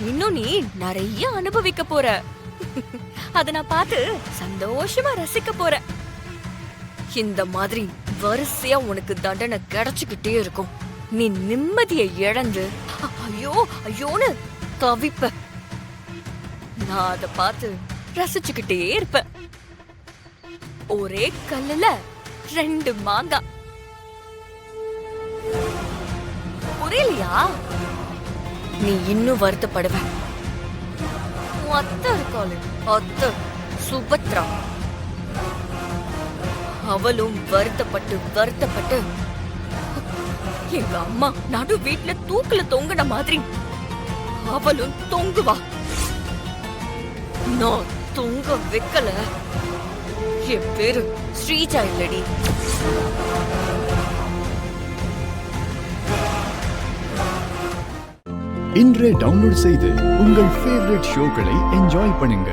இன்னும் நீ நிறைய அனுபவிக்க போற. அத நான் பார்த்து சந்தோஷமா ரசிக்க போறேன். இந்த மாதிரி வரிசையா உனக்கு தண்டனை கிடைச்சுக்கிட்டே இருக்கும். நீ நிம்மதியை இழந்து ஐயோ ஐயோன்னு தவிப்ப. நான் அத பார்த்து ரசிச்சுக்கிட்டே இருப்பேன். ஒரே கல்லுல 2 மாங்காய். புரியலையா? நீ இன்னும் வருத்தப்படுவ. அத்தை இருக்காளு, அத்தை சுபத்ரா, அவளும் வருத்தப்பட்டு எங்க அம்மா நடு வீட்டுல தூக்குல தொங்குன மாதிரி அவளும் தொங்குவா. நான் தொங்க வைக்கல. என் பேரு ஸ்ரீஜா இல்லடி. இன்றே டவுன்லோட் செய்து உங்கள் ஃபேவரட் ஷோக்களை என்ஜாய் பண்ணுங்க.